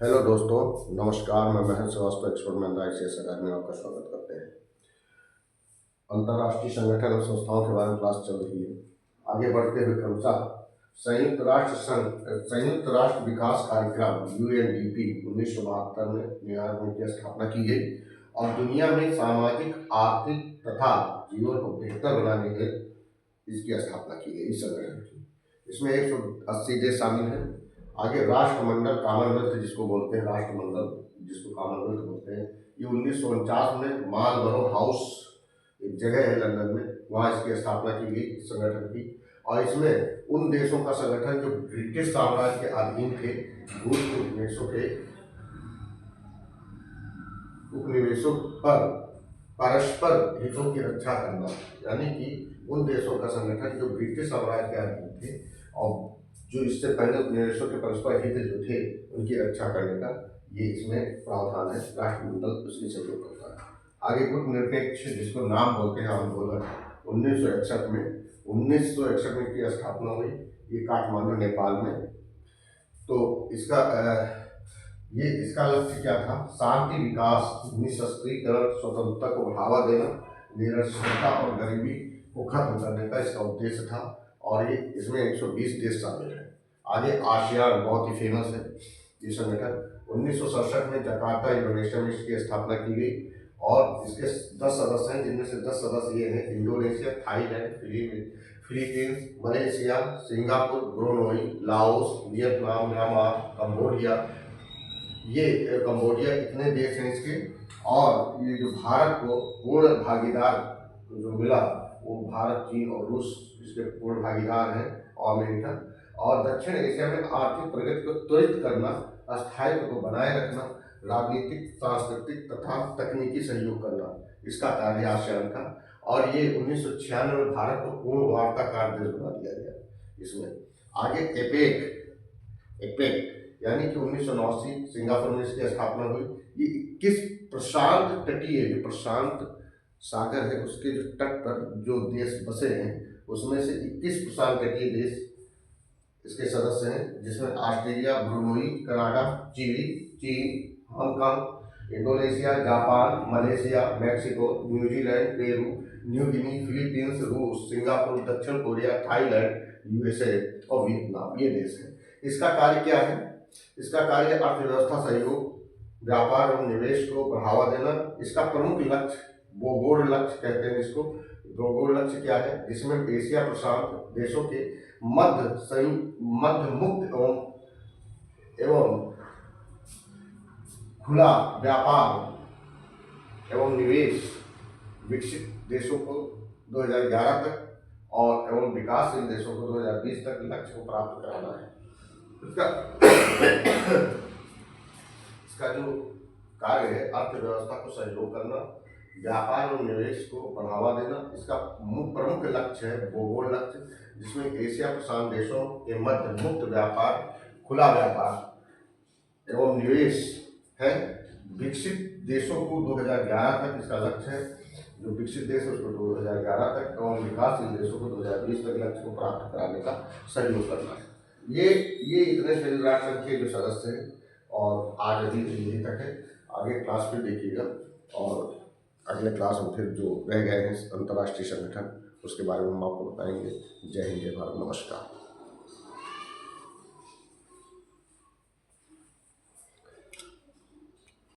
Hello दोस्तों, नमस्कार। मैं महेश श्रीवास्तव, एक्सपर्ट महिंद्रा ICS अकादमी में आपका स्वागत करते हैं। अंतर्राष्ट्रीय संगठन और संस्थाओं के बारे में क्लास चल रही है। आगे बढ़ते हुए क्रमशः संयुक्त राष्ट्र विकास कार्यक्रम UNDP 1972 में न्यूयॉर्क में की स्थापना की गई और दुनिया में सामाजिक, आर्थिक तथा जीवन को बेहतर बनाने के इसकी स्थापना की गई इस संगठन की। इसमें 180 देश शामिल हैं। आगे राष्ट्रमंडल, कॉमनवेल्थ जिसको बोलते हैं, राष्ट्रमंडल जिसको कॉमनवेल्थ बोलते हैं, ये 1949 में मार्लबरो हाउस एक जगह है लंदन में, वहाँ इसकी स्थापना की गई इस संगठन की। और इसमें उन देशों का संगठन जो ब्रिटिश साम्राज्य के अधीन थे, उपनिवेशों पर परस्पर हितों की रक्षा करना, यानी कि उन देशों का संगठन जो ब्रिटिश साम्राज्य के अधीन थे और जो इससे पहले उपनिवेशों के परस्पर हित जो थे उनकी रक्षा करने का ये इसमें प्रावधान है। राष्ट्रमंडल उसकी सहयोग करता है। आगे गुटनिरपेक्ष जिसको नाम बोलते हैं आंदोलन 1961 में की स्थापना हुई। ये काठमांडू नेपाल में। तो इसका लक्ष्य क्या था? शांति, विकास, निःशस्त्रीकरण, स्वतंत्रता को बढ़ावा देना, निरक्षरता और गरीबी को खत्म करने का इसका उद्देश्य था। और ये इसमें 120 देश शामिल हैं। आगे आसियान बहुत ही फेमस है ये संगठन। 1967 में जकार्ता, इंडोनेशिया में इसकी स्थापना की गई और इसके 10 सदस्य हैं, जिनमें से 10 सदस्य ये हैं: Indonesia, Thailand, Philippines, Malaysia, Singapore, Brunei, Laos, Vietnam, Myanmar, Cambodia. ये कंबोडिया इतने देश हैं इसके। और ये जो भारत को पूर्ण भागीदार जो मिला वो भारत, चीन और रूस इसके पूर्ण भागीदार हैं, और अमेरिका। और दक्षिण एशिया में आर्थिक प्रगति को त्वरित करना, स्थायित्व को बनाए रखना, राजनीतिक, सांस्कृतिक तथा तकनीकी सहयोग करना, इसका कार्य आसियान का। और ये 1996 में भारत को पूर्ण वार्ताकार देश बना दिया गया इसमें। आगे एपेक यानी कि 1989 सिंगापुर में इसकी स्थापना हुई। ये 21 प्रशांत तटीय, जो प्रशांत सागर है उसके जो तट पर जो देश बसे हैं उसमें से 21 प्रशांत तटीय देश इसके सदस्य हैं, जिसमें ऑस्ट्रेलिया, ब्रुनई, कनाडा, चिली, चीन, Hong Kong, Indonesia, Japan, Malaysia, Mexico, New Zealand, Peru, New Guinea, Philippines, रूस, सिंगापुर, दक्षिण कोरिया, थाईलैंड, USA और वियतनाम, ये देश हैं। इसका कार्य क्या है? इसका कार्य अर्थव्यवस्था सहयोग, व्यापार और निवेश को बढ़ावा देना। इसका प्रमुख लक्ष्य बोगोर लक्ष्य कहते हैं इसको। बोगोर लक्ष्य क्या है? जिसमें एशिया प्रशांत देशों के मध्य मुक्त एवं खुला व्यापार एवं निवेश विकसित देशों को 2011 तक और एवं विकासशील देशों को 2020 तक लक्ष्य को प्राप्त कराना है। इसका जो कार्य है अर्थव्यवस्था को सहयोग करना, व्यापार और निवेश को बढ़ावा देना। इसका प्रमुख लक्ष्य है भूगोल लक्ष्य, जिसमें एशिया प्रशांत देशों के मध्य मुक्त व्यापार, खुला व्यापार एवं निवेश है। विकसित देशों को 2011 तक इसका लक्ष्य है, जो विकसित देश है उसको 2011 तक एवं विकासशील देशों को 2020 तक लक्ष्य को प्राप्त कराने का सहयोग करना है। ये इतने संयुक्त राष्ट्र संघ के जो सदस्य हैं और आज अभी यही तक है। आगे क्लास में देखिएगा और अगले क्लास में फिर जो रह गए हैं अंतर्राष्ट्रीय संगठन उसके बारे में हम आपको बताएंगे। जय हिंद, जय भारत, नमस्कार।